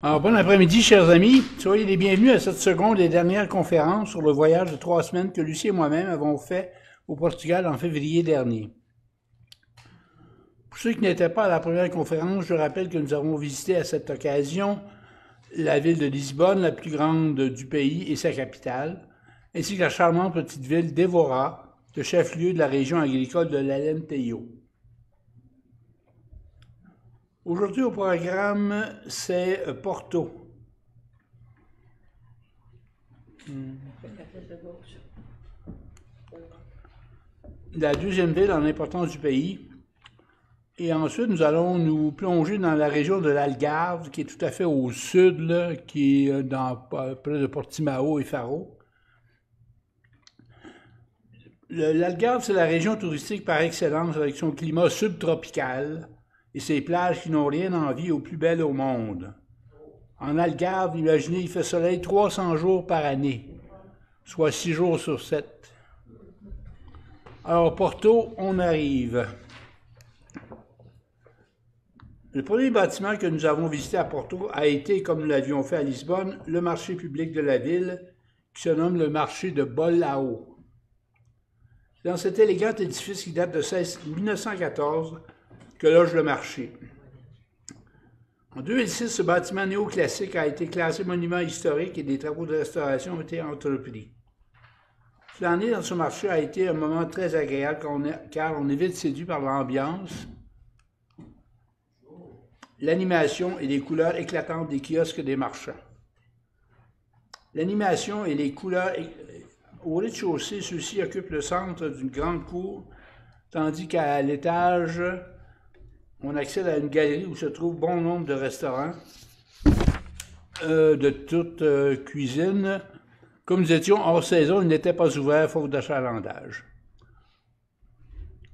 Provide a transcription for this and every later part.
Alors, bon après-midi, chers amis. Soyez les bienvenus à cette seconde et dernière conférence sur le voyage de 3 semaines que Lucie et moi-même avons fait au Portugal en février dernier. Pour ceux qui n'étaient pas à la première conférence, je rappelle que nous avons visité à cette occasion la ville de Lisbonne, la plus grande du pays et sa capitale, ainsi que la charmante petite ville d'Evora, le chef-lieu de la région agricole de l'Alentejo. Aujourd'hui au programme, c'est Porto. La deuxième ville en importance du pays. Et ensuite, nous allons nous plonger dans la région de l'Algarve, qui est tout à fait au sud, là, qui est près de Portimao et Faro. L'Algarve, c'est la région touristique par excellence avec son climat subtropical et ses plages qui n'ont rien à envier aux plus belles au monde. En Algarve, imaginez, il fait soleil 300 jours par année, soit 6 jours sur 7. Alors, Porto, on arrive. Le premier bâtiment que nous avons visité à Porto a été, comme nous l'avions fait à Lisbonne, le marché public de la ville, qui se nomme le marché de Bollao. C'est dans cet élégant édifice qui date de 1914 que loge le marché. En 2006, ce bâtiment néoclassique a été classé monument historique et des travaux de restauration ont été entrepris. Flâner dans ce marché a été un moment très agréable car on est vite séduit par l'ambiance, l'animation et les couleurs éclatantes des kiosques des marchands. L'animation et les couleurs au rez-de-chaussée, ceux-ci occupent le centre d'une grande cour, tandis qu'à l'étage, on accède à une galerie où se trouve bon nombre de restaurants de toute cuisine. Comme nous étions hors saison, ils n'étaient pas ouverts faute d'achalandage.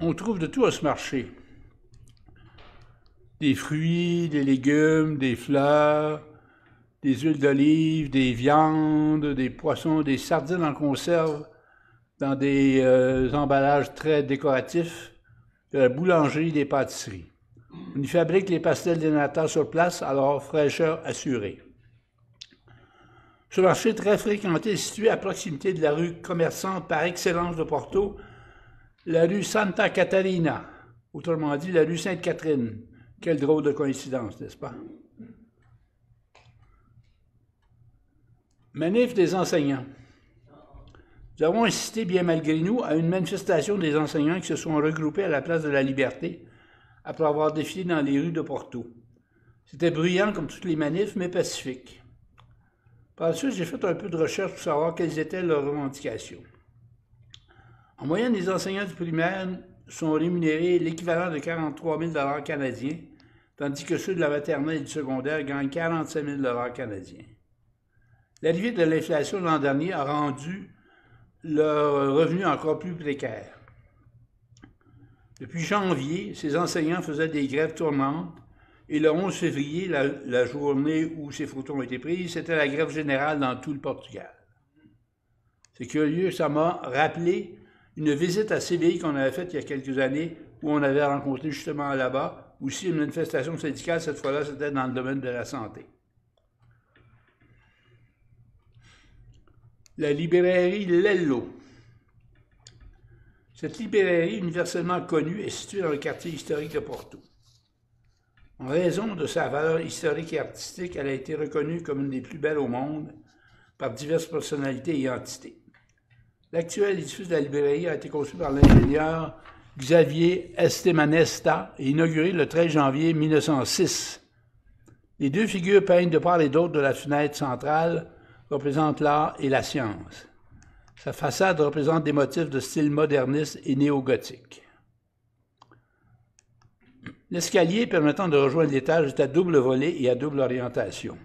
On trouve de tout à ce marché. Des fruits, des légumes, des fleurs, des huiles d'olive, des viandes, des poissons, des sardines en conserve dans des emballages très décoratifs, de la boulangerie, des pâtisseries. On y fabrique les pastels de nata sur place, alors fraîcheur assurée. Ce marché très fréquenté est situé à proximité de la rue commerçante par excellence de Porto, la rue Santa Catarina, autrement dit la rue Sainte-Catherine. Quelle drôle de coïncidence, n'est-ce pas? Manif des enseignants. Nous avons assisté, bien malgré nous, à une manifestation des enseignants qui se sont regroupés à la place de la Liberté après avoir défilé dans les rues de Porto. C'était bruyant comme toutes les manifs, mais pacifique. Par la suite, j'ai fait un peu de recherche pour savoir quelles étaient leurs revendications. En moyenne, les enseignants du primaire sont rémunérés l'équivalent de 43 000 $ canadiens, tandis que ceux de la maternelle et du secondaire gagnent 45 000 $ canadiens. L'arrivée de l'inflation l'an dernier a rendu leurs revenus encore plus précaires. Depuis janvier, ces enseignants faisaient des grèves tournantes et le 11 février, la journée où ces photos ont été prises, c'était la grève générale dans tout le Portugal. C'est curieux, ça m'a rappelé une visite à Séville qu'on avait faite il y a quelques années où on avait rencontré justement là-bas aussi une manifestation syndicale, cette fois-là c'était dans le domaine de la santé. La librairie Lello. Cette librairie universellement connue est située dans le quartier historique de Porto. En raison de sa valeur historique et artistique, elle a été reconnue comme une des plus belles au monde par diverses personnalités et entités. L'actuel édifice de la librairie a été conçu par l'ingénieur Xavier Estemanesta et inauguré le 13 janvier 1906. Les deux figures peintes de part et d'autre de la fenêtre centrale représentent l'art et la science. Sa façade représente des motifs de style moderniste et néo-gothique. L'escalier permettant de rejoindre l'étage est à double volet et à double orientation.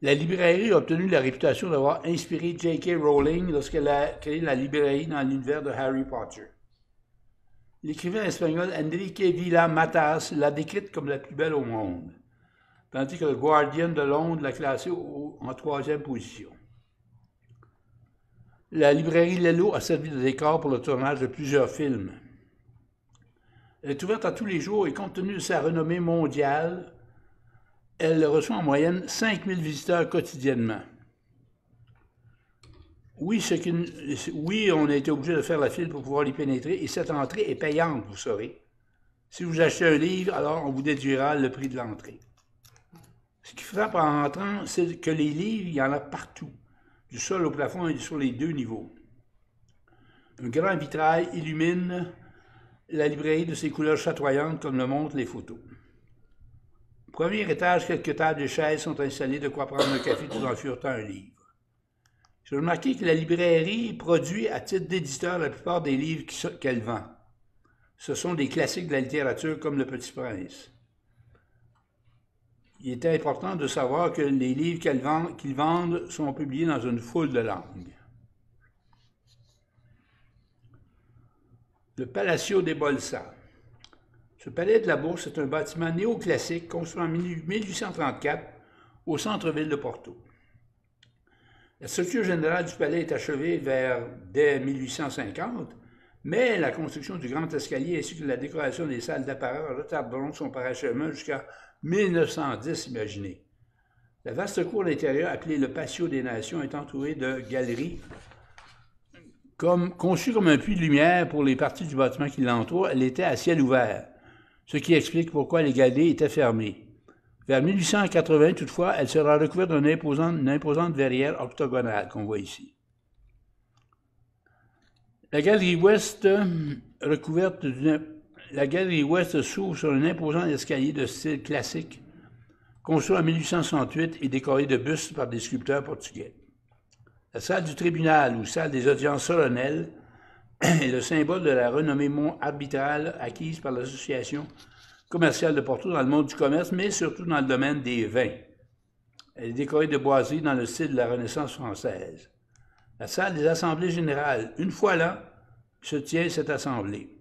La librairie a obtenu la réputation d'avoir inspiré J.K. Rowling lorsqu'elle a créé la librairie dans l'univers de Harry Potter. L'écrivain espagnol Enrique Villa-Matas l'a décrite comme la plus belle au monde, tandis que le Guardian de Londres l'a classée en 3e position. La librairie Lello a servi de décor pour le tournage de plusieurs films. Elle est ouverte à tous les jours et compte tenu de sa renommée mondiale, Elle reçoit en moyenne 5000 visiteurs quotidiennement. Oui, on a été obligé de faire la file pour pouvoir y pénétrer et cette entrée est payante, vous saurez. Si vous achetez un livre, alors on vous déduira le prix de l'entrée. Ce qui frappe en entrant, c'est que les livres, il y en a partout, du sol au plafond et sur les deux niveaux. Un grand vitrail illumine la librairie de ses couleurs chatoyantes comme le montrent les photos. Au premier étage, quelques tables et chaises sont installées de quoi prendre un café tout en furetant un livre. J'ai remarqué que la librairie produit à titre d'éditeur la plupart des livres qu'elle vend. Ce sont des classiques de la littérature comme Le Petit Prince. Il est important de savoir que les livres qu'ils vendent sont publiés dans une foule de langues. Le Palacio de Bolsa. Ce palais de la Bourse est un bâtiment néoclassique construit en 1834 au centre-ville de Porto. La structure générale du palais est achevée dès 1850, mais la construction du grand escalier ainsi que la décoration des salles d'apparat retarderont son parachèvement jusqu'à 1910, imaginez. La vaste cour intérieure, appelée le Patio des Nations, est entourée de galeries. Conçue comme un puits de lumière pour les parties du bâtiment qui l'entourent, elle était à ciel ouvert, ce qui explique pourquoi les galeries étaient fermées. Vers 1880, toutefois, elle sera recouverte d'une imposante verrière octogonale qu'on voit ici. La galerie ouest s'ouvre sur un imposant escalier de style classique, construit en 1868 et décoré de bustes par des sculpteurs portugais. La salle du tribunal, ou salle des audiences solennelles, est le symbole de la renommée arbitrale acquise par l'association commerciale de Porto dans le monde du commerce, mais surtout dans le domaine des vins. Elle est décorée de boiseries dans le style de la Renaissance française. La salle des assemblées générales, une fois là, se tient cette assemblée.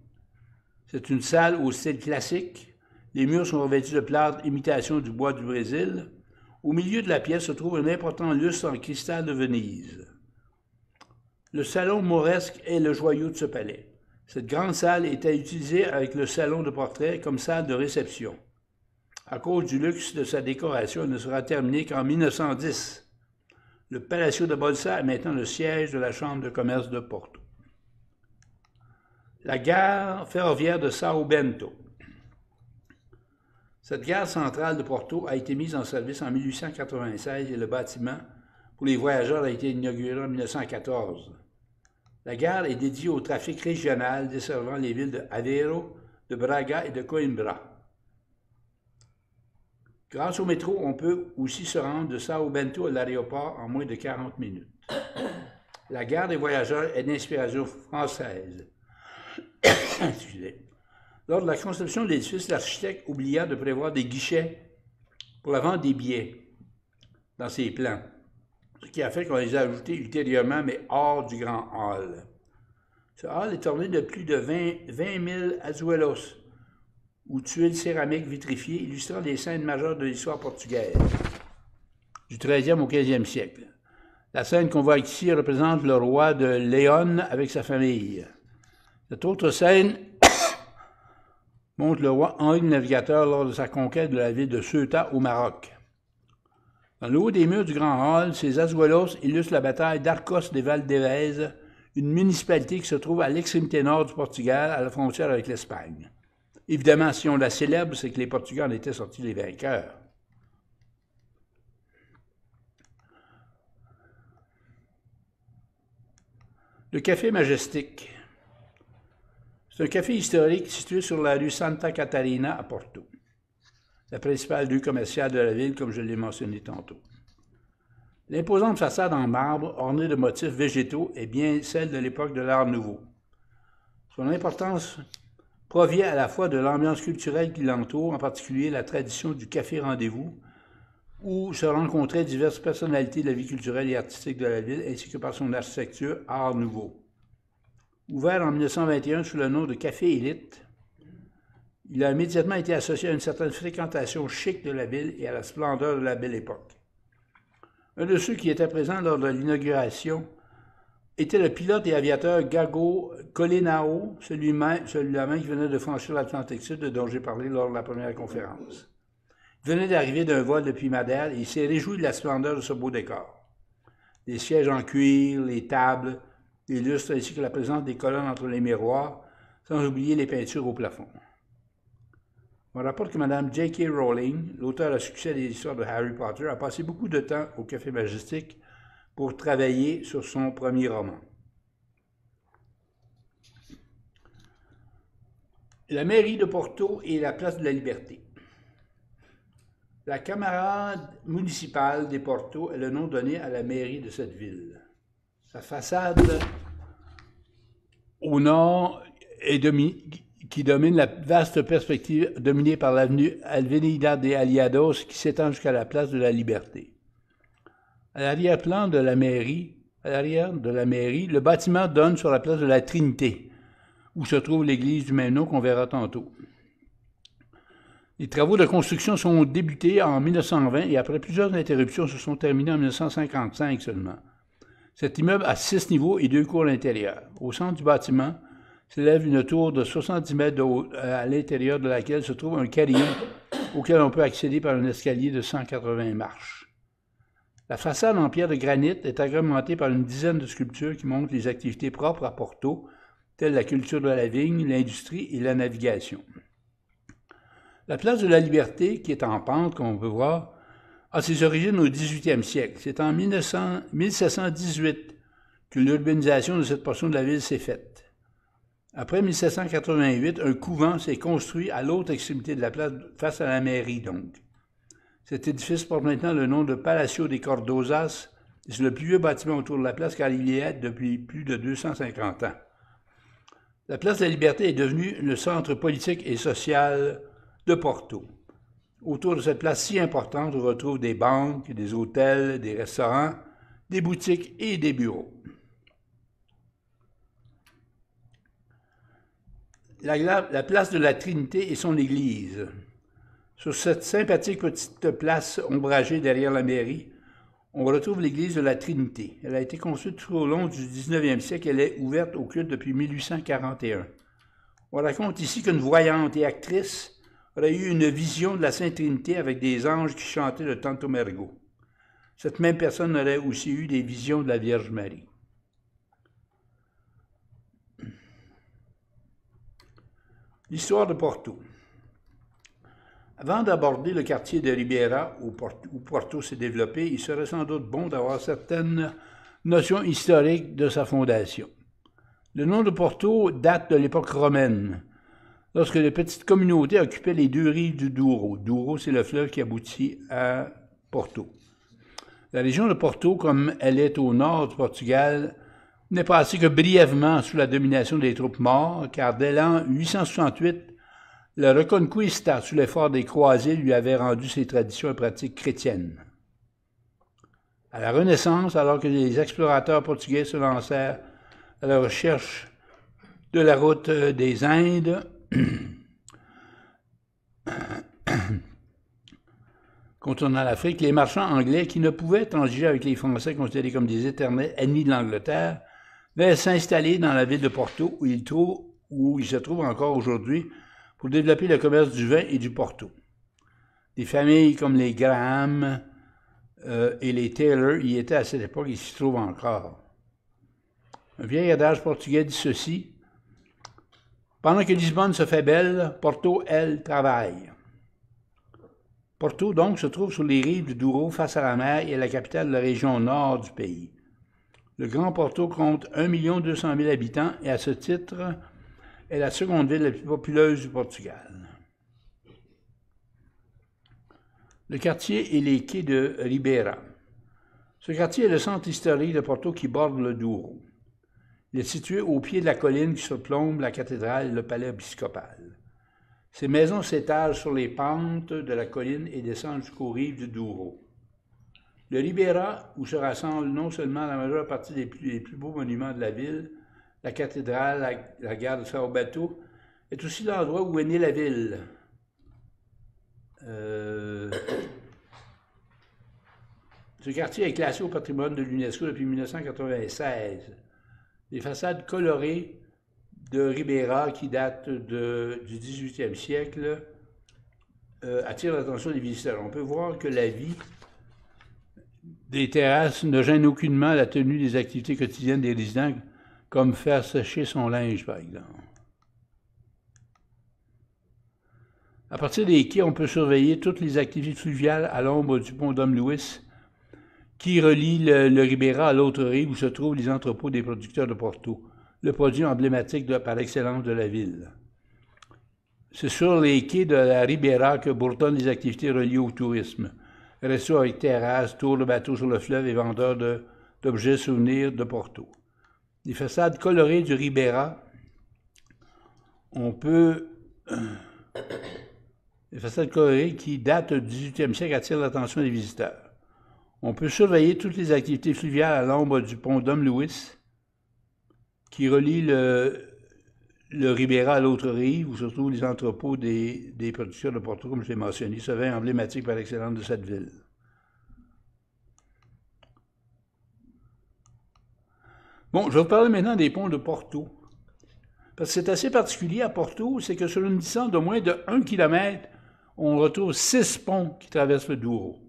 C'est une salle au style classique. Les murs sont revêtus de plâtre imitation du bois du Brésil. Au milieu de la pièce se trouve un important lustre en cristal de Venise. Le salon mauresque est le joyau de ce palais. Cette grande salle était utilisée avec le salon de portrait comme salle de réception. À cause du luxe de sa décoration, elle ne sera terminée qu'en 1910. Le Palacio de Bolsa est maintenant le siège de la Chambre de commerce de Porto. La gare ferroviaire de São Bento. Cette gare centrale de Porto a été mise en service en 1896 et le bâtiment pour les voyageurs a été inauguré en 1914. La gare est dédiée au trafic régional desservant les villes de Aveiro, de Braga et de Coimbra. Grâce au métro, on peut aussi se rendre de São Bento à l'aéroport en moins de 40 minutes. La gare des voyageurs est d'inspiration française. Excusez. Lors de la conception de l'édifice, l'architecte oublia de prévoir des guichets pour la vente des billets dans ses plans, ce qui a fait qu'on les a ajoutés ultérieurement, mais hors du grand hall. Ce hall est orné de plus de 20 000 azuelos, ou tuiles céramiques vitrifiées, illustrant les scènes majeures de l'histoire portugaise, du 13e au 15e siècle. La scène qu'on voit ici représente le roi de Léon avec sa famille. Cette autre scène montre le roi Henri le Navigateur lors de sa conquête de la ville de Ceuta au Maroc. Dans le haut des murs du Grand Hall, ces azuelos illustrent la bataille d'Arcos de Valdevez, une municipalité qui se trouve à l'extrémité nord du Portugal, à la frontière avec l'Espagne. Évidemment, si on la célèbre, c'est que les Portugais en étaient sortis les vainqueurs. Le Café Majestic. C'est un café historique situé sur la rue Santa Catarina à Porto, la principale rue commerciale de la ville, comme je l'ai mentionné tantôt. L'imposante façade en marbre, ornée de motifs végétaux, est bien celle de l'époque de l'Art nouveau. Son importance provient à la fois de l'ambiance culturelle qui l'entoure, en particulier la tradition du café rendez-vous, où se rencontraient diverses personnalités de la vie culturelle et artistique de la ville, ainsi que par son architecture Art nouveau. Ouvert en 1921 sous le nom de Café Élite, il a immédiatement été associé à une certaine fréquentation chic de la ville et à la splendeur de la belle époque. Un de ceux qui étaient présents lors de l'inauguration était le pilote et aviateur Gago Colenao, celui-là même qui venait de franchir l'Atlantique Sud dont j'ai parlé lors de la première conférence. venait d'arriver d'un vol depuis Madère et il s'est réjoui de la splendeur de ce beau décor. Les sièges en cuir, les tables, les lustres ainsi que la présence des colonnes entre les miroirs, sans oublier les peintures au plafond. On rapporte que Mme J.K. Rowling, l'auteur à succès des histoires de Harry Potter, a passé beaucoup de temps au Café Majestic pour travailler sur son premier roman. La mairie de Porto et la place de la Liberté. La Camarade municipale de Porto est le nom donné à la mairie de cette ville. Sa façade au nord qui domine la vaste perspective dominée par l'avenue Avenida de Aliados qui s'étend jusqu'à la place de la Liberté. À l'arrière-plan de la mairie, le bâtiment donne sur la place de la Trinité, où se trouve l'église du même nom qu'on verra tantôt. Les travaux de construction sont débutés en 1920 et après plusieurs interruptions se sont terminés en 1955 seulement. Cet immeuble a 6 niveaux et 2 cours à l'intérieur. Au centre du bâtiment s'élève une tour de 70 mètres de haut, à l'intérieur de laquelle se trouve un carillon auquel on peut accéder par un escalier de 180 marches. La façade en pierre de granit est agrémentée par une dizaine de sculptures qui montrent les activités propres à Porto, telles la culture de la vigne, l'industrie et la navigation. La place de la Liberté, qui est en pente, comme on peut voir, a ses origines au 18e siècle. C'est en 1718 que l'urbanisation de cette portion de la ville s'est faite. Après 1788, un couvent s'est construit à l'autre extrémité de la place, face à la mairie donc. Cet édifice porte maintenant le nom de Palacio de Cordosas. C'est le plus vieux bâtiment autour de la place car il y est depuis plus de 250 ans. La place de la Liberté est devenue le centre politique et social de Porto. Autour de cette place si importante, on retrouve des banques, des hôtels, des restaurants, des boutiques et des bureaux. La place de la Trinité et son église. Sur cette sympathique petite place ombragée derrière la mairie, on retrouve l'église de la Trinité. Elle a été construite tout au long du 19e siècle. Elle est ouverte au culte depuis 1841. On raconte ici qu'une voyante et actrice aurait eu une vision de la Sainte Trinité avec des anges qui chantaient le Tantum Ergo. Cette même personne aurait aussi eu des visions de la Vierge Marie. L'histoire de Porto. Avant d'aborder le quartier de Ribeira, où Porto s'est développé, il serait sans doute bon d'avoir certaines notions historiques de sa fondation. Le nom de Porto date de l'époque romaine, lorsque de petites communautés occupaient les 2 rives du Douro. Douro, c'est le fleuve qui aboutit à Porto. La région de Porto, comme elle est au nord du Portugal, n'est passée que brièvement sous la domination des troupes maures, car dès l'an 868, le Reconquista, sous l'effort des croisés, lui avait rendu ses traditions et pratiques chrétiennes. À la Renaissance, alors que les explorateurs portugais se lancèrent à la recherche de la route des Indes, contournant l'Afrique, les marchands anglais, qui ne pouvaient transiger avec les Français considérés comme des éternels ennemis de l'Angleterre, vinrent s'installer dans la ville de Porto, où ils se trouvent encore aujourd'hui, pour développer le commerce du vin et du Porto. Des familles comme les Graham et les Taylor y étaient à cette époque et s'y trouvent encore. Un vieil adage portugais dit ceci: « Pendant que Lisbonne se fait belle, Porto, elle, travaille. » Porto, donc, se trouve sur les rives du Douro, face à la mer, et est la capitale de la région nord du pays. Le Grand Porto compte 1 200 000 habitants et, à ce titre, est la seconde ville la plus populeuse du Portugal. Le quartier et les quais de Ribeira. Ce quartier est le centre historique de Porto qui borde le Douro. Il est situé au pied de la colline qui surplombe la cathédrale et le palais épiscopal. Ces maisons s'étagent sur les pentes de la colline et descendent jusqu'aux rives du Douro. Le Ribeira, où se rassemble non seulement la majeure partie des plus beaux monuments de la ville, la cathédrale, la gare de São Bento, est aussi l'endroit où est née la ville. Ce quartier est classé au patrimoine de l'UNESCO depuis 1996. Les façades colorées de Ribeira, qui datent du 18e siècle, attire l'attention des visiteurs. On peut voir que la vie des terrasses ne gêne aucunement la tenue des activités quotidiennes des résidents, comme faire sécher son linge, par exemple. À partir des quais, on peut surveiller toutes les activités fluviales à l'ombre du pont Dom Luis, qui relie le Ribera à l'autre rive où se trouvent les entrepôts des producteurs de Porto, le produit emblématique par excellence de la ville. C'est sur les quais de la Ribera que bourdonnent les activités reliées au tourisme. Resto avec terrasse, tour de bateau sur le fleuve et vendeurs d'objets souvenirs de Porto. Les façades colorées du Ribera, les façades colorées qui datent du 18e siècle attirent l'attention des visiteurs. On peut surveiller toutes les activités fluviales à l'ombre du pont Dom Luis, qui relie le Ribera à l'autre rive, où se trouvent les entrepôts des producteurs de Porto, comme je l'ai mentionné, ce vin emblématique par excellence de cette ville. Bon, je vais vous parler maintenant des ponts de Porto. Parce que c'est assez particulier à Porto, c'est que sur une distance de moins de 1 km, on retrouve 6 ponts qui traversent le Douro.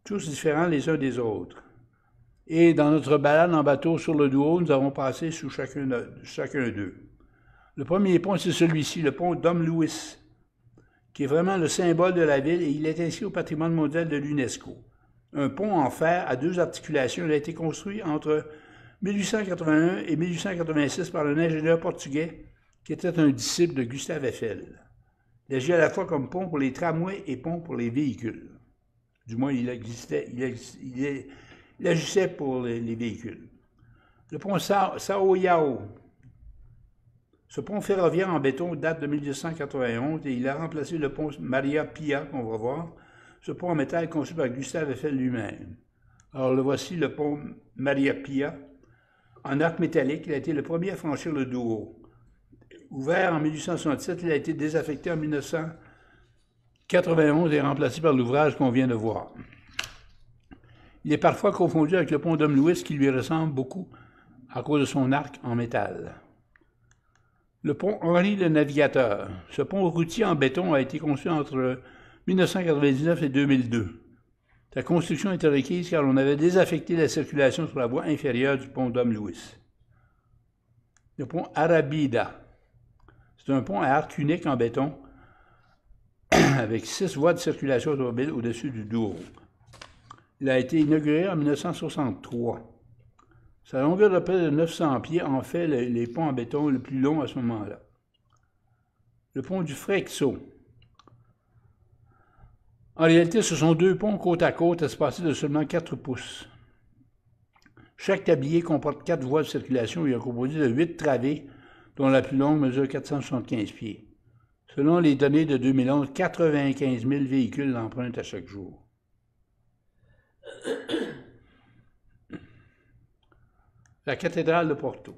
Tous différents les uns des autres. Et dans notre balade en bateau sur le Douro, nous avons passé sous chacun d'eux. Le premier pont, c'est celui-ci, le pont Dom Luis, qui est vraiment le symbole de la ville et il est inscrit au patrimoine mondial de l'UNESCO. Un pont en fer à 2 articulations, il a été construit entre 1881 et 1886 par un ingénieur portugais qui était un disciple de Gustave Eiffel. Il agit à la fois comme pont pour les tramways et pont pour les véhicules. Du moins, il agissait pour les véhicules. Le pont Sao Yao. Ce pont ferroviaire en béton date de 1891 et il a remplacé le pont Maria Pia, qu'on va voir. Ce pont en métal conçu par Gustave Eiffel lui-même. Alors, le voici, le pont Maria Pia. En arc métallique, il a été le premier à franchir le Douro. Ouvert en 1867, il a été désaffecté en 1991 et remplacé par l'ouvrage qu'on vient de voir. Il est parfois confondu avec le pont Dom Luis qui lui ressemble beaucoup à cause de son arc en métal. Le pont Henri le Navigateur. Ce pont routier en béton a été conçu entre 1999 et 2002. Sa construction était requise car on avait désaffecté la circulation sur la voie inférieure du pont Dom Luis. Le pont Arabida. C'est un pont à arc unique en béton avec 6 voies de circulation automobile au-dessus du Douro. Il a été inauguré en 1963. Sa longueur de près de 900 pieds en fait les ponts en béton le plus long à ce moment-là. Le pont du Freixo. En réalité, ce sont 2 ponts côte à côte espacés de seulement 4 pouces. Chaque tablier comporte 4 voies de circulation et est composé de 8 travées, dont la plus longue mesure 475 pieds. Selon les données de 2011, 95 000 véhicules l'empruntent à chaque jour. La cathédrale de Porto.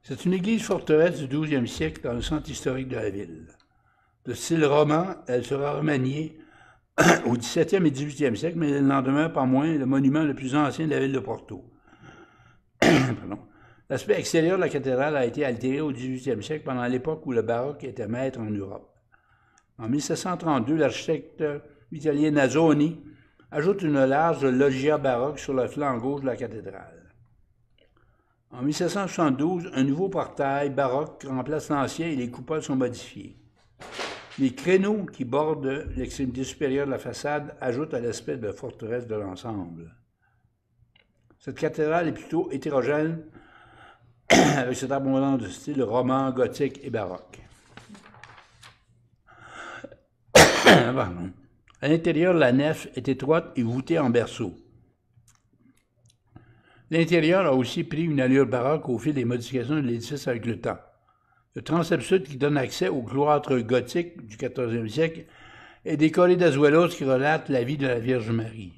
C'est une église forteresse du 12e siècle dans le centre historique de la ville. De style roman, elle sera remaniée au 17e et 18e siècle, mais elle n'en demeure pas moins le monument le plus ancien de la ville de Porto. L'aspect extérieur de la cathédrale a été altéré au 18e siècle pendant l'époque où le baroque était maître en Europe. En 1732, l'architecte italien Nasoni ajoute une large loggia baroque sur le flanc gauche de la cathédrale. En 1772, un nouveau portail baroque remplace l'ancien et les coupoles sont modifiées. Les créneaux qui bordent l'extrémité supérieure de la façade ajoutent à l'aspect de forteresse de l'ensemble. Cette cathédrale est plutôt hétérogène avec cette abondance de style roman, gothique et baroque. Pardon. À l'intérieur, la nef est étroite et voûtée en berceau. L'intérieur a aussi pris une allure baroque au fil des modifications de l'édifice avec le temps. Le transept sud qui donne accès au cloître gothique du XIVe siècle est décoré d'azuelos qui relatent la vie de la Vierge Marie.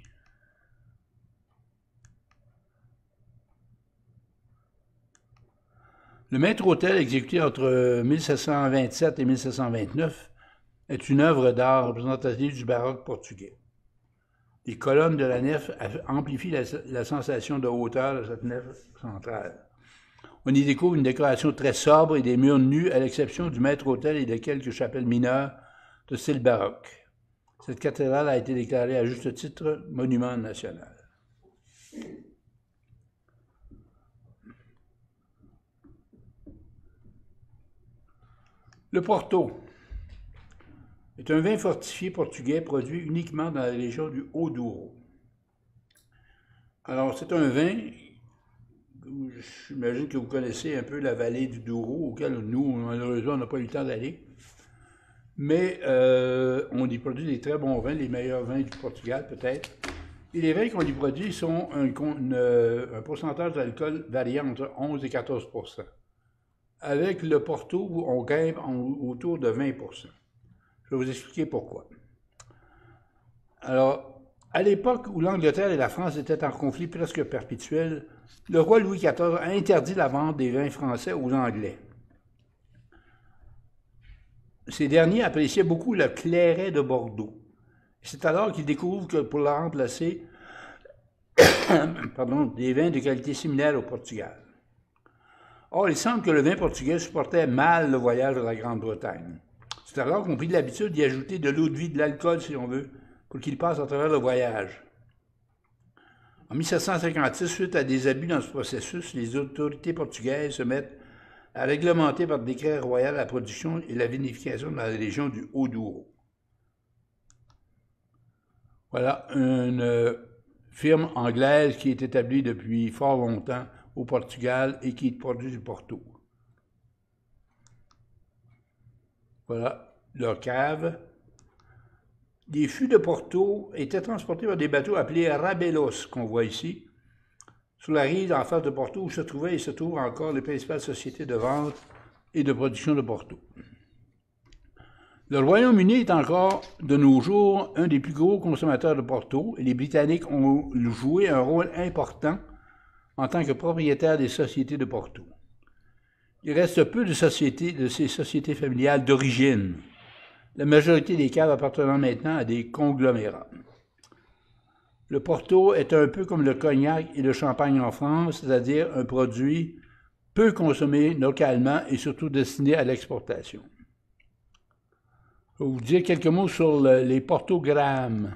Le maître-autel exécuté entre 1727 et 1729 est une œuvre d'art représentative du baroque portugais. Les colonnes de la nef amplifient la sensation de hauteur de cette nef centrale. On y découvre une décoration très sobre et des murs nus, à l'exception du maître-autel et de quelques chapelles mineures de style baroque. Cette cathédrale a été déclarée à juste titre monument national. Le Porto est un vin fortifié portugais produit uniquement dans la région du Haut-Douro. Alors, c'est un vin, j'imagine que vous connaissez un peu la vallée du Douro, auquel nous, malheureusement, on n'a pas eu le temps d'aller. Mais on y produit des très bons vins, les meilleurs vins du Portugal peut-être. Et les vins qu'on y produit sont un pourcentage d'alcool variant entre 11 et 14 %. Avec le Porto, on grimpe autour de 20 %. Je vais vous expliquer pourquoi. Alors, à l'époque où l'Angleterre et la France étaient en conflit presque perpétuel, le roi Louis XIV a interdit la vente des vins français aux Anglais. Ces derniers appréciaient beaucoup le clairet de Bordeaux. C'est alors qu'ils découvrent que pour la remplacer, des vins de qualité similaire au Portugal. Or, il semble que le vin portugais supportait mal le voyage à la Grande-Bretagne. C'est alors qu'on prit l'habitude d'y ajouter de l'eau de vie, de l'alcool si on veut, pour qu'il passe à travers le voyage. En 1756, suite à des abus dans ce processus, les autorités portugaises se mettent à réglementer par décret royal la production et la vinification dans la région du Haut-Douro. Voilà une firme anglaise qui est établie depuis fort longtemps au Portugal et qui produit du Porto. Voilà leur cave. Les fûts de Porto étaient transportés par des bateaux appelés rabelos, qu'on voit ici, sur la rive en face de Porto, où se trouvaient et se trouvent encore les principales sociétés de vente et de production de Porto. Le Royaume-Uni est encore, de nos jours, un des plus gros consommateurs de Porto, et les Britanniques ont joué un rôle important en tant que propriétaires des sociétés de Porto. Il reste peu de ces sociétés familiales d'origine, la majorité des caves appartenant maintenant à des conglomérats. Le Porto est un peu comme le cognac et le champagne en France, c'est-à-dire un produit peu consommé localement et surtout destiné à l'exportation. Je vais vous dire quelques mots sur les Porto Graham.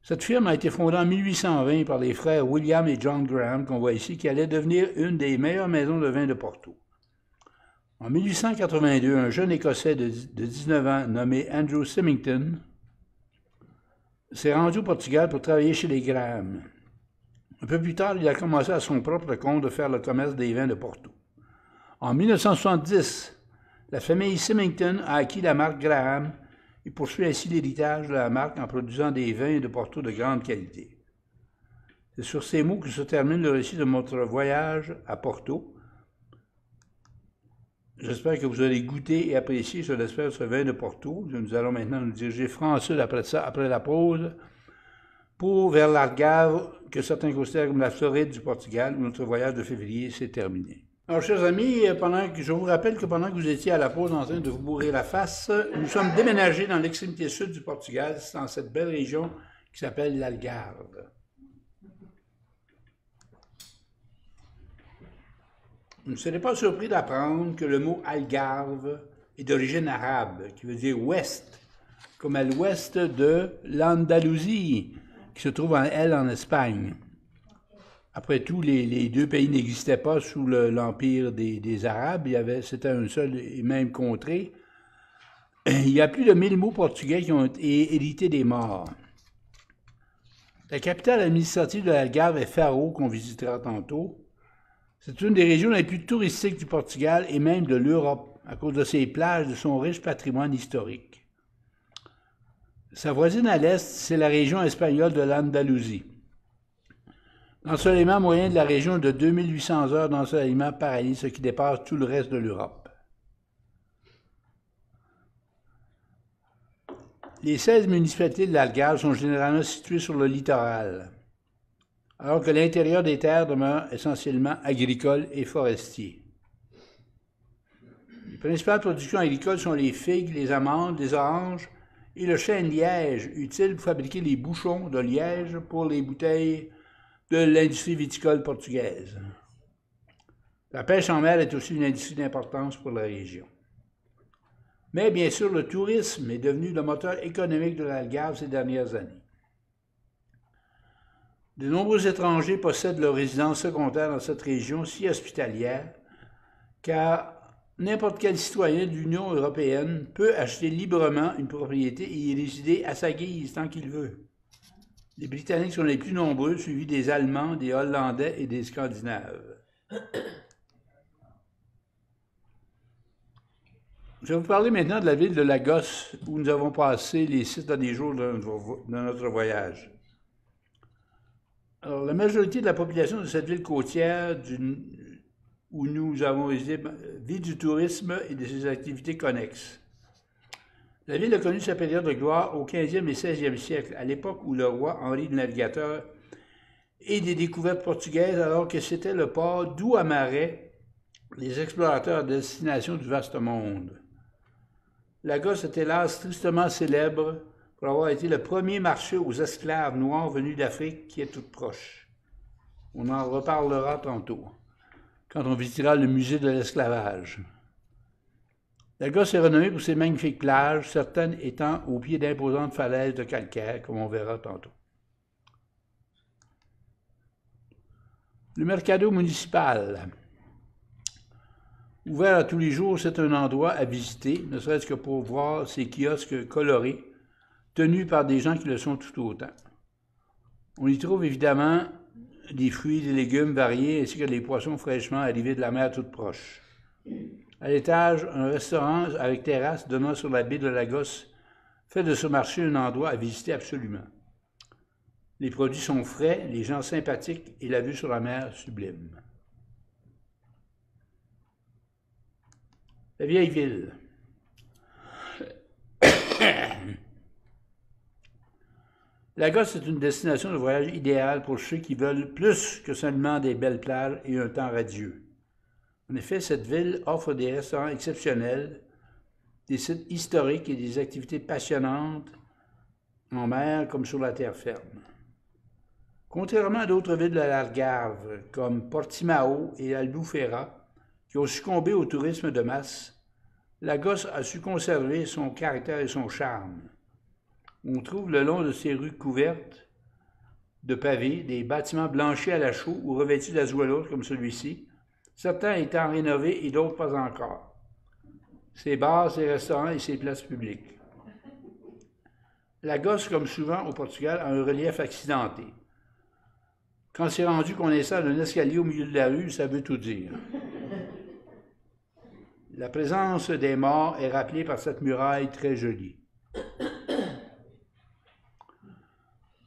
Cette firme a été fondée en 1820 par les frères William et John Graham, qu'on voit ici, qui allait devenir une des meilleures maisons de vin de Porto. En 1882, un jeune Écossais de 19 ans nommé Andrew Symington s'est rendu au Portugal pour travailler chez les Graham. Un peu plus tard, il a commencé à son propre compte de faire le commerce des vins de Porto. En 1970, la famille Symington a acquis la marque Graham et poursuit ainsi l'héritage de la marque en produisant des vins de Porto de grande qualité. C'est sur ces mots que se termine le récit de notre voyage à Porto. J'espère que vous allez goûter et apprécier, je l'espère, ce vin de Porto. Nous allons maintenant nous diriger franc sud après la pause, vers l'Algarve, que certains considèrent comme la Floride du Portugal, où notre voyage de février s'est terminé. Alors, chers amis, je vous rappelle que pendant que vous étiez à la pause en train de vous bourrer la face, nous sommes déménagés dans l'extrémité sud du Portugal, dans cette belle région qui s'appelle l'Algarve. Vous ne serez pas surpris d'apprendre que le mot Algarve est d'origine arabe, qui veut dire ouest, comme à l'ouest de l'Andalousie, qui se trouve en Espagne. Après tout, les deux pays n'existaient pas sous l'empire des Arabes, c'était un seul et même contrée. Il y a plus de 1000 mots portugais qui ont été hérités des morts. La capitale administrative de l'Algarve est Faro, qu'on visitera tantôt. C'est une des régions les plus touristiques du Portugal et même de l'Europe, à cause de ses plages et de son riche patrimoine historique. Sa voisine à l'est, c'est la région espagnole de l'Andalousie. L'ensoleillement moyen de la région est de 2800 heures d'ensoleillement par année, ce qui dépasse tout le reste de l'Europe. Les 16 municipalités de l'Algarve sont généralement situées sur le littoral, alors que l'intérieur des terres demeure essentiellement agricole et forestier. Les principales productions agricoles sont les figues, les amandes, les oranges et le chêne-liège, utile pour fabriquer les bouchons de liège pour les bouteilles de l'industrie viticole portugaise. La pêche en mer est aussi une industrie d'importance pour la région. Mais bien sûr, le tourisme est devenu le moteur économique de l'Algarve ces dernières années. De nombreux étrangers possèdent leur résidence secondaire dans cette région si hospitalière, car n'importe quel citoyen de l'Union européenne peut acheter librement une propriété et y résider à sa guise tant qu'il veut. Les Britanniques sont les plus nombreux, suivis des Allemands, des Hollandais et des Scandinaves. Je vais vous parler maintenant de la ville de Lagos, où nous avons passé les 6 derniers jours de notre voyage. Alors, la majorité de la population de cette ville côtière où nous avons résidé vit du tourisme et de ses activités connexes. La ville a connu sa période de gloire au 15e et 16e siècle, à l'époque où le roi Henri le Navigateur et des découvertes portugaises, alors que c'était le port d'où amarraient les explorateurs à destination du vaste monde. Lagos est hélas tristement célèbre pour avoir été le premier marché aux esclaves noirs venus d'Afrique qui est toute proche. On en reparlera tantôt, quand on visitera le musée de l'esclavage. Lagos est renommée pour ses magnifiques plages, certaines étant au pied d'imposantes falaises de calcaire, comme on verra tantôt. Le Mercado municipal. Ouvert à tous les jours, c'est un endroit à visiter, ne serait-ce que pour voir ces kiosques colorés, tenus par des gens qui le sont tout autant. On y trouve évidemment des fruits et des légumes variés, ainsi que des poissons fraîchement arrivés de la mer toute proche. À l'étage, un restaurant avec terrasse donnant sur la baie de Lagos fait de ce marché un endroit à visiter absolument. Les produits sont frais, les gens sympathiques et la vue sur la mer sublime. La vieille ville. Lagos est une destination de voyage idéale pour ceux qui veulent plus que seulement des belles plages et un temps radieux. En effet, cette ville offre des restaurants exceptionnels, des sites historiques et des activités passionnantes en mer comme sur la terre ferme. Contrairement à d'autres villes de l'Algarve, comme Portimao et Albufeira, qui ont succombé au tourisme de masse, Lagos a su conserver son caractère et son charme. On trouve le long de ses rues couvertes de pavés des bâtiments blanchis à la chaux ou revêtus d'azuleaux comme celui-ci, certains étant rénovés et d'autres pas encore. Ses bars, ses restaurants et ses places publiques. Lagos, comme souvent au Portugal, a un relief accidenté. Quand c'est rendu qu'on installe un escalier au milieu de la rue, ça veut tout dire. La présence des morts est rappelée par cette muraille très jolie.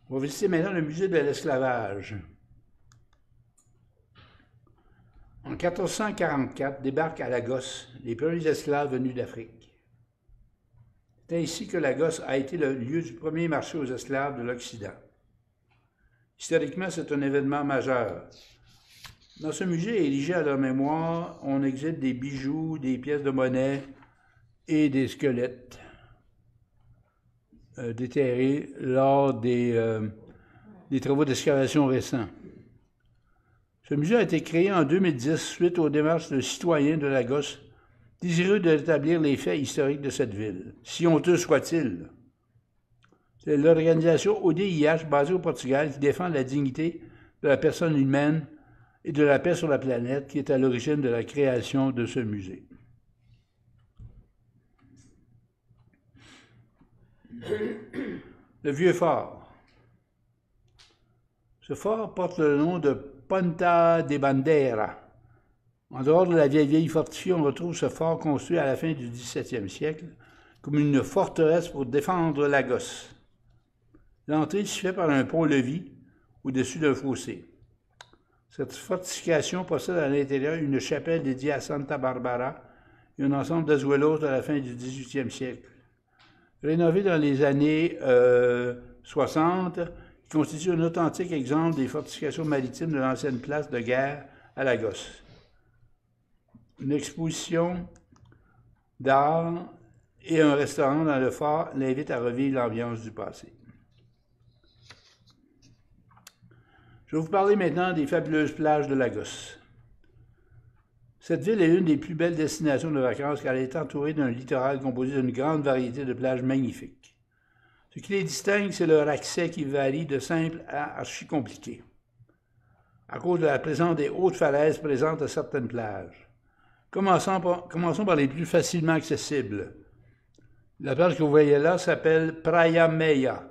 On va visiter maintenant le musée de l'esclavage. En 1444, débarquent à Lagos les premiers esclaves venus d'Afrique. C'est ainsi que Lagos a été le lieu du premier marché aux esclaves de l'Occident. Historiquement, c'est un événement majeur. Dans ce musée érigé à leur mémoire, on exhibe des bijoux, des pièces de monnaie et des squelettes déterrés lors des travaux d'excavation récents. Ce musée a été créé en 2010 suite aux démarches de citoyens de Lagos désireux de rétablir les faits historiques de cette ville, si honteux soit-il. C'est l'organisation ODIH basée au Portugal qui défend la dignité de la personne humaine et de la paix sur la planète qui est à l'origine de la création de ce musée. Le vieux fort. Ce fort porte le nom de Ponta de Bandeira. En dehors de la vieille fortifiée, on retrouve ce fort construit à la fin du XVIIe siècle comme une forteresse pour défendre Lagos. L'entrée se fait par un pont-levis au-dessus d'un fossé. Cette fortification possède à l'intérieur une chapelle dédiée à Santa Barbara et un ensemble d'azuelos de la fin du XVIIIe siècle. Rénové dans les années 60, qui constitue un authentique exemple des fortifications maritimes de l'ancienne place de guerre à Lagos. Une exposition d'art et un restaurant dans le fort l'invitent à revivre l'ambiance du passé. Je vais vous parler maintenant des fabuleuses plages de Lagos. Cette ville est une des plus belles destinations de vacances car elle est entourée d'un littoral composé d'une grande variété de plages magnifiques. Ce qui les distingue, c'est leur accès qui varie de simple à archi-compliqué, à cause de la présence des hautes falaises présentes à certaines plages. Commençons par les plus facilement accessibles. La plage que vous voyez là s'appelle Praia Meia.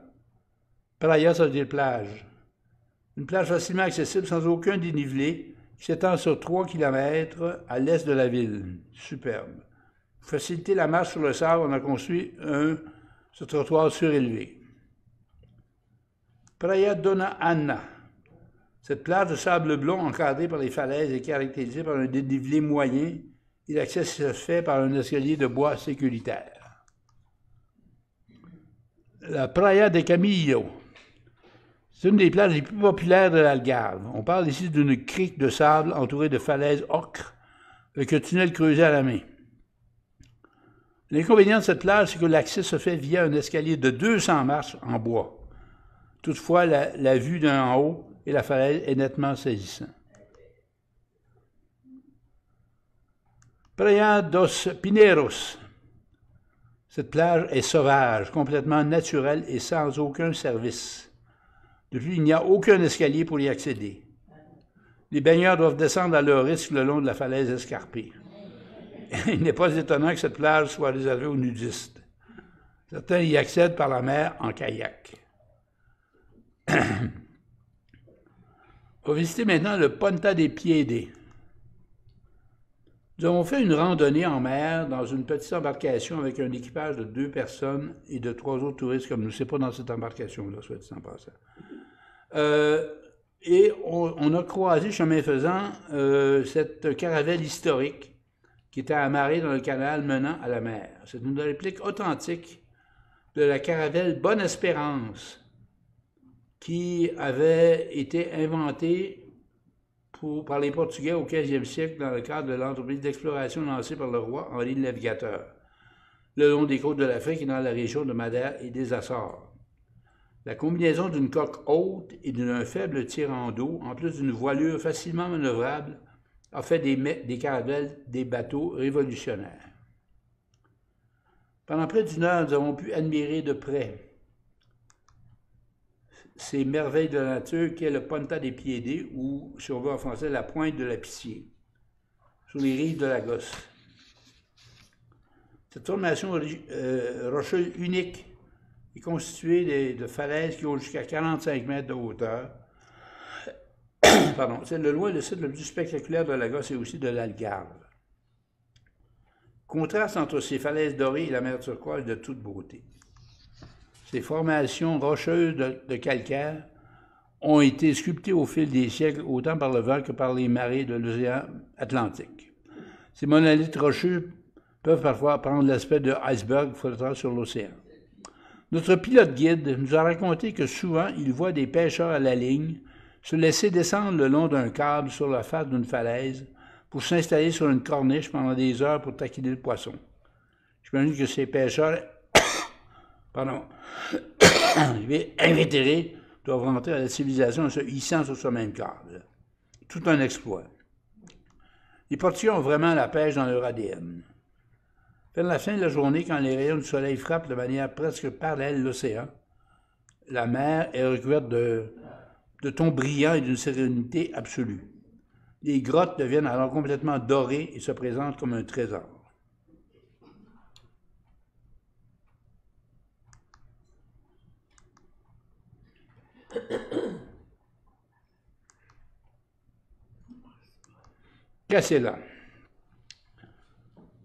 Praia, ça veut dire plage. Une plage facilement accessible sans aucun dénivelé qui s'étend sur 3 km à l'est de la ville. Superbe. Pour faciliter la marche sur le sable, on a construit ce trottoir surélevé. Praia Dona Anna. Cette plage de sable blond encadrée par les falaises est caractérisée par un dénivelé moyen et l'accès se fait par un escalier de bois sécuritaire. La Praia de Camillo. C'est une des plages les plus populaires de l'Algarve. On parle ici d'une crique de sable entourée de falaises ocre avec un tunnel creusé à la main. L'inconvénient de cette plage, c'est que l'accès se fait via un escalier de 200 marches en bois. Toutefois, la vue d'en haut et la falaise est nettement saisissante. Praia dos Pinheiros. Cette plage est sauvage, complètement naturelle et sans aucun service. De plus, il n'y a aucun escalier pour y accéder. Les baigneurs doivent descendre à leur risque le long de la falaise escarpée. Il n'est pas étonnant que cette plage soit réservée aux nudistes. Certains y accèdent par la mer en kayak. On va visiter maintenant le Ponta dei Piedi. Nous avons fait une randonnée en mer dans une petite embarcation avec un équipage de 2 personnes et de 3 autres touristes comme nous. C'est pas dans cette embarcation-là, soit dit en passant. Et on a croisé, chemin faisant, cette caravelle historique qui était amarrée dans le canal menant à la mer. C'est une réplique authentique de la caravelle Bonne Espérance qui avait été inventée par les Portugais au 15e siècle dans le cadre de l'entreprise d'exploration lancée par le roi Henri le Navigateur, le long des côtes de l'Afrique et dans la région de Madère et des Açores. La combinaison d'une coque haute et d'un faible tirant d'eau, en plus d'une voilure facilement manœuvrable, a fait des caravelles des bateaux révolutionnaires. Pendant près d'une heure, nous avons pu admirer de près ces merveilles de la nature qu'est le Ponta dei Piedi, ou, si on veut en français, la pointe de la Pitié, sur les rives de Lagos. Cette formation rocheuse unique est constituée de falaises qui ont jusqu'à 45 mètres de hauteur. Pardon, c'est le site le plus spectaculaire de Lagos et aussi de l'Algarve. Contraste entre ces falaises dorées et la mer turquoise de toute beauté. Ces formations rocheuses de calcaire ont été sculptées au fil des siècles, autant par le vent que par les marées de l'océan Atlantique. Ces monolithes rocheux peuvent parfois prendre l'aspect de icebergs flottant sur l'océan. Notre pilote guide nous a raconté que souvent, il voit des pêcheurs à la ligne se laisser descendre le long d'un câble sur la face d'une falaise pour s'installer sur une corniche pendant des heures pour taquiner le poisson. J'imagine que ces pêcheurs invétérés doivent rentrer à la civilisation en se hissant sur ce même câble. Tout un exploit. Les Portugais ont vraiment la pêche dans leur ADN. Vers la fin de la journée, quand les rayons du soleil frappent de manière presque parallèle l'océan, la mer est recouverte de tons brillants et d'une sérénité absolue. Les grottes deviennent alors complètement dorées et se présentent comme un trésor. Cassela.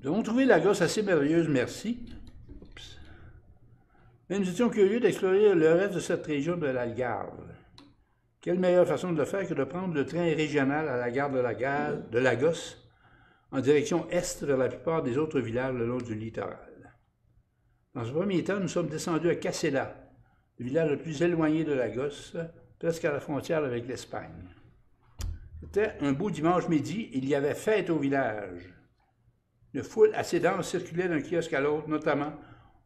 Nous avons trouvé Lagos assez merveilleuse, merci. Mais nous étions curieux d'explorer le reste de cette région de l'Algarve. Quelle meilleure façon de le faire que de prendre le train régional à la gare de Lagos en direction est vers la plupart des autres villages le long du littoral. Dans ce premier temps, nous sommes descendus à Cassela, le village le plus éloigné de Lagos, presque à la frontière avec l'Espagne. C'était un beau dimanche midi, il y avait fête au village. Une foule assez dense circulait d'un kiosque à l'autre, notamment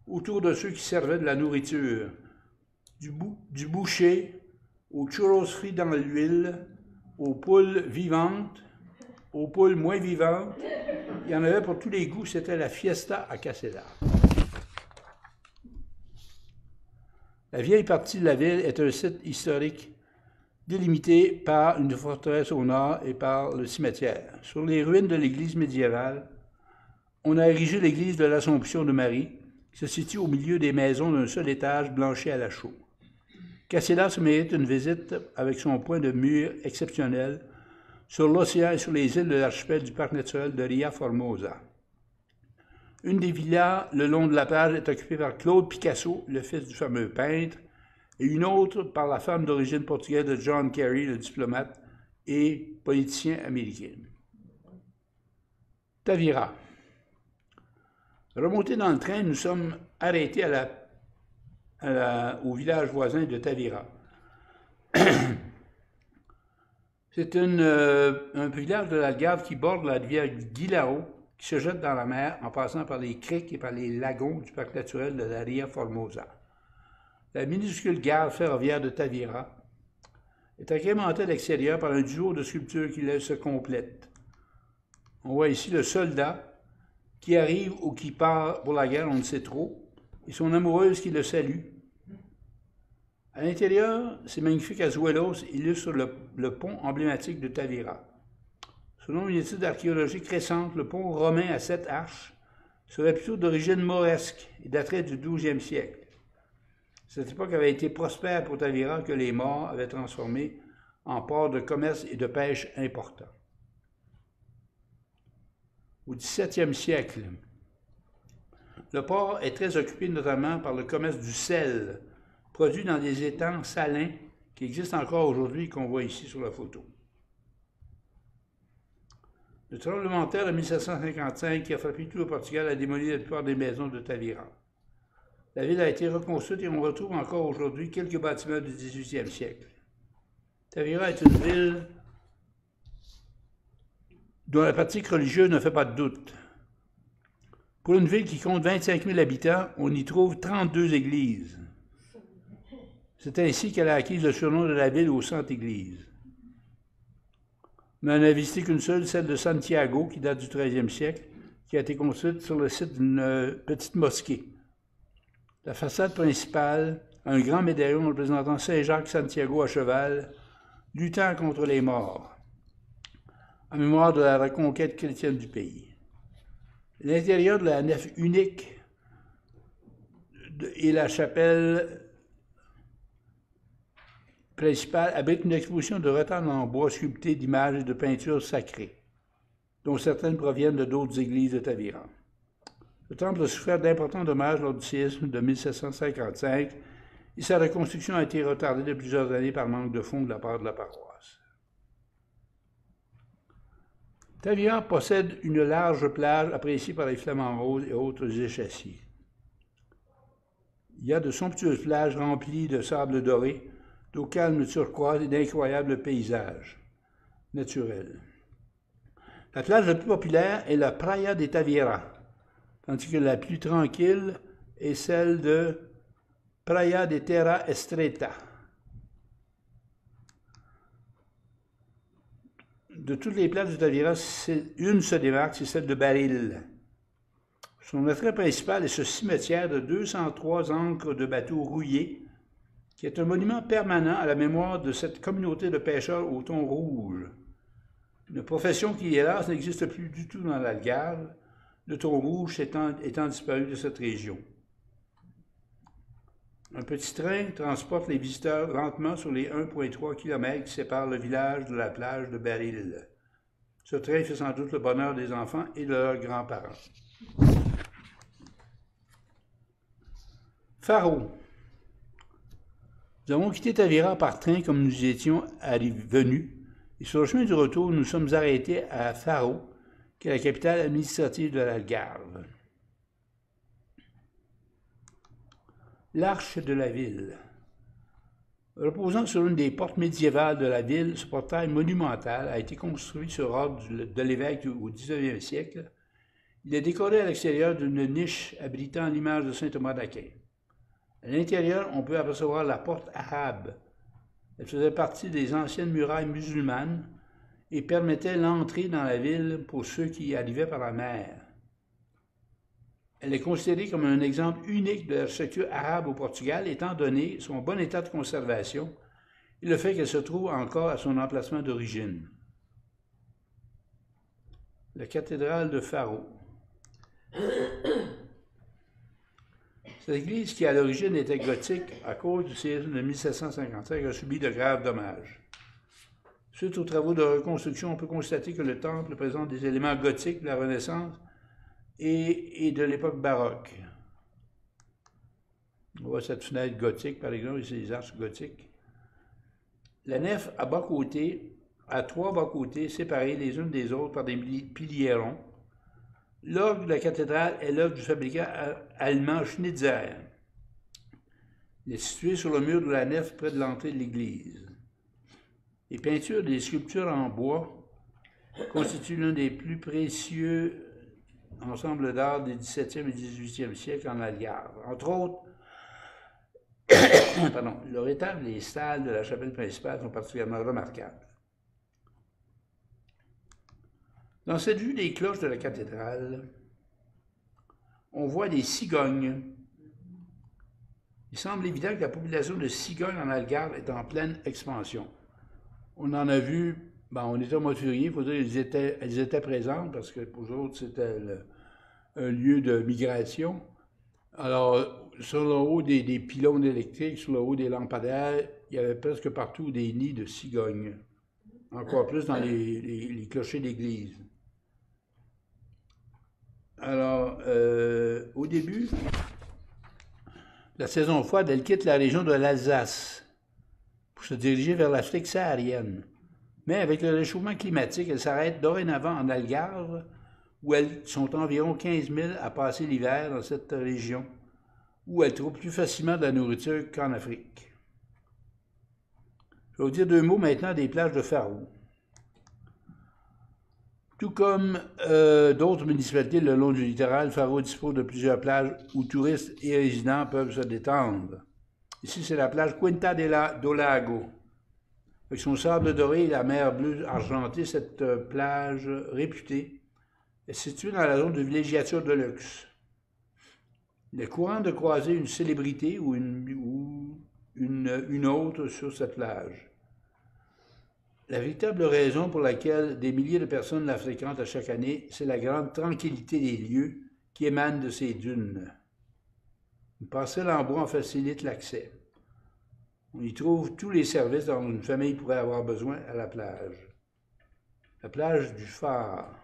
autour de ceux qui servaient de la nourriture, du boucher, aux churros frits dans l'huile, aux poules vivantes, aux poules moins vivantes. Il y en avait pour tous les goûts, c'était la fiesta à Casella. La vieille partie de la ville est un site historique délimité par une forteresse au nord et par le cimetière. Sur les ruines de l'église médiévale, on a érigé l'église de l'Assomption de Marie, qui se situe au milieu des maisons d'un seul étage blanchi à la chaux. Casella se mérite une visite avec son point de mur exceptionnel sur l'océan et sur les îles de l'archipel du parc naturel de Ria Formosa. Une des villas le long de la plage est occupée par Claude Picasso, le fils du fameux peintre, et une autre par la femme d'origine portugaise de John Kerry, le diplomate et politicien américain. Tavira. Remontés dans le train, nous sommes arrêtés au village voisin de Tavira. C'est un village de l'Algarve qui borde la rivière Guilao, qui se jette dans la mer en passant par les criques et par les lagons du parc naturel de la Ria Formosa. La minuscule gare ferroviaire de Tavira est agrémentée à l'extérieur par un duo de sculptures qui se complètent. On voit ici le soldat qui arrive ou qui part pour la guerre, on ne sait trop, et son amoureuse qui le salue. À l'intérieur, ces magnifiques azuelos illustrent le pont emblématique de Tavira. Selon une étude archéologique récente, le pont romain à 7 arches serait plutôt d'origine mauresque et daterait du XIIe siècle. Cette époque avait été prospère pour Tavira que les Maures avaient transformé en port de commerce et de pêche important. Au XVIIe siècle, le port est très occupé notamment par le commerce du sel, produit dans des étangs salins qui existent encore aujourd'hui et qu'on voit ici sur la photo. Le tremblement de terre de 1755 qui a frappé tout le Portugal a démoli la plupart des maisons de Tavira. La ville a été reconstruite et on retrouve encore aujourd'hui quelques bâtiments du XVIIIe siècle. Tavira est une ville dont la pratique religieuse ne fait pas de doute. Pour une ville qui compte 25 000 habitants, on y trouve 32 églises. C'est ainsi qu'elle a acquis le surnom de la ville aux 100 églises. On n'en a visité qu'une seule, celle de Santiago, qui date du XIIIe siècle, qui a été construite sur le site d'une petite mosquée. La façade principale a un grand médaillon représentant Saint-Jacques Santiago à cheval, luttant contre les morts, en mémoire de la reconquête chrétienne du pays. L'intérieur de la nef unique et la chapelle principale abrite une exposition de retables en bois sculptés d'images et de peintures sacrées, dont certaines proviennent de d'autres églises de Tavira. Le temple a souffert d'importants dommages lors du séisme de 1755 et sa reconstruction a été retardée de plusieurs années par manque de fonds de la part de la paroisse. Tavira possède une large plage appréciée par les flamants roses et autres échassiers. Il y a de somptueuses plages remplies de sable doré, d'eau calme turquoise et d'incroyables paysages naturels. La plage la plus populaire est la Praia de Tavira, tandis que la plus tranquille est celle de Praia de Terra Estreta. De toutes les plages de Tavira, une se démarque, c'est celle de Baril. Son attrait principal est ce cimetière de 203 ancres de bateaux rouillés, qui est un monument permanent à la mémoire de cette communauté de pêcheurs au thon rouge. Une profession qui, hélas, n'existe plus du tout dans l'Algarve, le thon rouge étant disparu de cette région. Un petit train transporte les visiteurs lentement sur les 1,3 km qui séparent le village de la plage de Baril. Ce train fait sans doute le bonheur des enfants et de leurs grands-parents. Faro. Nous avons quitté Tavira par train comme nous y étions venus, et sur le chemin du retour, nous sommes arrêtés à Faro, qui est la capitale administrative de l'Algarve. L'arche de la ville. Reposant sur une des portes médiévales de la ville, ce portail monumental a été construit sur ordre de l'évêque au XIXe siècle. Il est décoré à l'extérieur d'une niche abritant l'image de saint Thomas d'Aquin. À l'intérieur, on peut apercevoir la porte arabe. Elle faisait partie des anciennes murailles musulmanes et permettait l'entrée dans la ville pour ceux qui y arrivaient par la mer. Elle est considérée comme un exemple unique de l'architecture arabe au Portugal, étant donné son bon état de conservation et le fait qu'elle se trouve encore à son emplacement d'origine. La cathédrale de Faro. Cette église, qui à l'origine était gothique à cause du séisme de 1755, a subi de graves dommages. Suite aux travaux de reconstruction, on peut constater que le temple présente des éléments gothiques de la Renaissance et de l'époque baroque. On voit cette fenêtre gothique, par exemple, ici les arches gothiques. La nef a trois bas-côtés séparés les unes des autres par des piliers ronds. L'orgue de la cathédrale est l'œuvre du fabricant allemand Schnitzer. Il est situé sur le mur de la nef près de l'entrée de l'église. Les peintures des sculptures en bois constituent l'un des plus précieux ensembles d'art des 17e et 18e siècles en Algarve. Entre autres, le rétable et les salles de la chapelle principale sont particulièrement remarquables. Dans cette vue des cloches de la cathédrale, on voit des cigognes. Il semble évident que la population de cigognes en Algarve est en pleine expansion. On en a vu, on était au mois de février, il faut dire qu'elles étaient présentes parce que pour eux autres, c'était un lieu de migration. Alors, sur le haut des pylônes électriques, sur le haut des lampadaires, il y avait presque partout des nids de cigognes. Encore plus dans les clochers d'église. Alors, au début, la saison froide, elle quitte la région de l'Alsace pour se diriger vers l'Afrique saharienne. Mais avec le réchauffement climatique, elles s'arrêtent dorénavant en Algarve, où elles sont environ 15 000 à passer l'hiver dans cette région, où elles trouvent plus facilement de la nourriture qu'en Afrique. Je vais vous dire deux mots maintenant des plages de Faro. Tout comme d'autres municipalités le long du littoral, Faro dispose de plusieurs plages où touristes et résidents peuvent se détendre. Ici, c'est la plage Quinta do Lago. Avec son sable doré et la mer bleue argentée, cette plage réputée est située dans la zone de villégiature de luxe. Il est courant de croiser une célébrité ou une autre sur cette plage. La véritable raison pour laquelle des milliers de personnes la fréquentent à chaque année, c'est la grande tranquillité des lieux qui émanent de ces dunes. Une passerelle en bois en facilite l'accès. On y trouve tous les services dont une famille pourrait avoir besoin à la plage. La plage du Phare.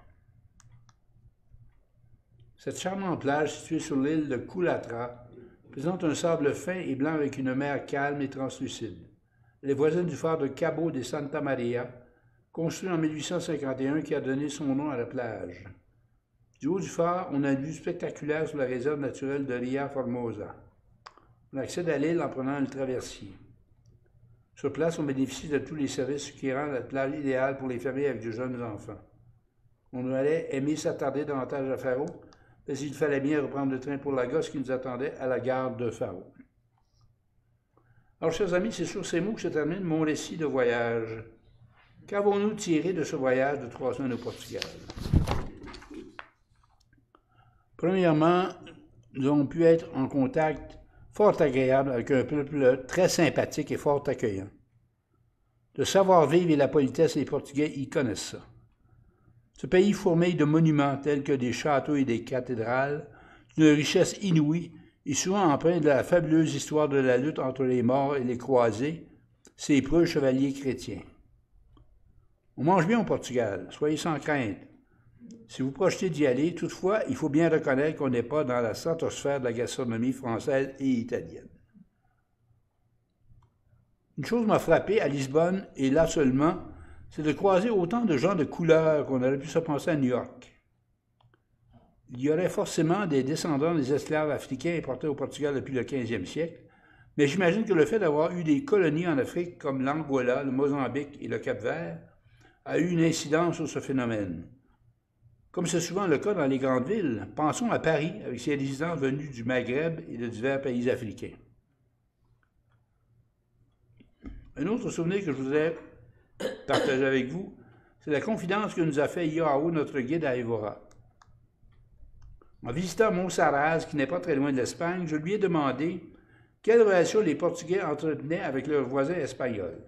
Cette charmante plage située sur l'île de Culatra présente un sable fin et blanc avec une mer calme et translucide. Elle est voisine du phare de Cabo de Santa Maria, construit en 1851 qui a donné son nom à la plage. Du haut du phare, on a une vue spectaculaire sur la réserve naturelle de Ria Formosa. On accède à l'île en prenant une traversier. Sur place, on bénéficie de tous les services, ce qui rend la plage idéale pour les familles avec de jeunes enfants. On aurait aimé s'attarder davantage à Faro, mais il fallait bien reprendre le train pour Lagos qui nous attendait à la gare de Faro. Alors, chers amis, c'est sur ces mots que se termine mon récit de voyage. Qu'avons-nous tiré de ce voyage de 3 semaines au Portugal? Premièrement, nous avons pu être en contact fort agréable avec un peuple très sympathique et fort accueillant. Le savoir-vivre et la politesse, les Portugais y connaissent ça. Ce pays fourmille de monuments tels que des châteaux et des cathédrales, d'une richesse inouïe, et souvent empreint de la fabuleuse histoire de la lutte entre les morts et les croisés, ces preux chevaliers chrétiens. On mange bien au Portugal, soyez sans crainte. Si vous projetez d'y aller, toutefois, il faut bien reconnaître qu'on n'est pas dans la stratosphère de la gastronomie française et italienne. Une chose m'a frappé à Lisbonne, et là seulement, c'est de croiser autant de gens de couleur qu'on aurait pu se penser à New York. Il y aurait forcément des descendants des esclaves africains importés au Portugal depuis le 15e siècle, mais j'imagine que le fait d'avoir eu des colonies en Afrique comme l'Angola, le Mozambique et le Cap-Vert a eu une incidence sur ce phénomène. Comme c'est souvent le cas dans les grandes villes, pensons à Paris avec ses résidents venus du Maghreb et de divers pays africains. Un autre souvenir que je voudrais partager avec vous, C'est la confidence que nous a fait Iao, notre guide à Évora. En visitant Monsaraz, qui n'est pas très loin de l'Espagne, je lui ai demandé quelle relation les Portugais entretenaient avec leurs voisins espagnols.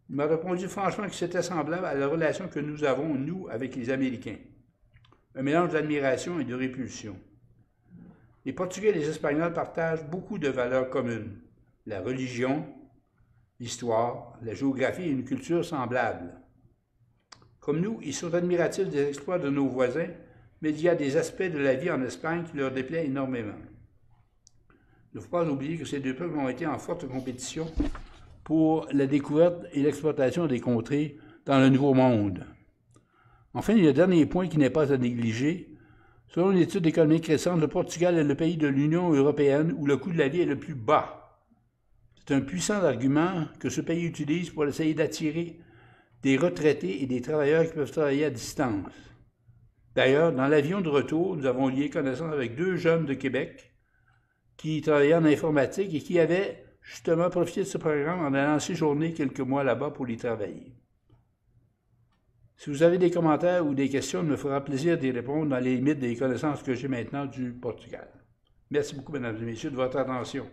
Il m'a répondu franchement que c'était semblable à la relation que nous avons, nous, avec les Américains. Un mélange d'admiration et de répulsion. Les Portugais et les Espagnols partagent beaucoup de valeurs communes. La religion, l'histoire, la géographie et une culture semblable. Comme nous, ils sont admiratifs des exploits de nos voisins, mais il y a des aspects de la vie en Espagne qui leur déplaisent énormément. Il ne faut pas oublier que ces deux peuples ont été en forte compétition pour la découverte et l'exploitation des contrées dans le Nouveau Monde. Enfin, il y a un dernier point qui n'est pas à négliger. Selon une étude économique récente, le Portugal est le pays de l'Union européenne où le coût de la vie est le plus bas. C'est un puissant argument que ce pays utilise pour essayer d'attirer des retraités et des travailleurs qui peuvent travailler à distance. D'ailleurs, dans l'avion de retour, nous avons lié connaissance avec 2 jeunes de Québec qui travaillaient en informatique et qui avaient justement profité de ce programme en allant séjourner quelques mois là-bas pour y travailler. Si vous avez des commentaires ou des questions, il me fera plaisir d'y répondre dans les limites des connaissances que j'ai maintenant du Portugal. Merci beaucoup, mesdames et messieurs, de votre attention.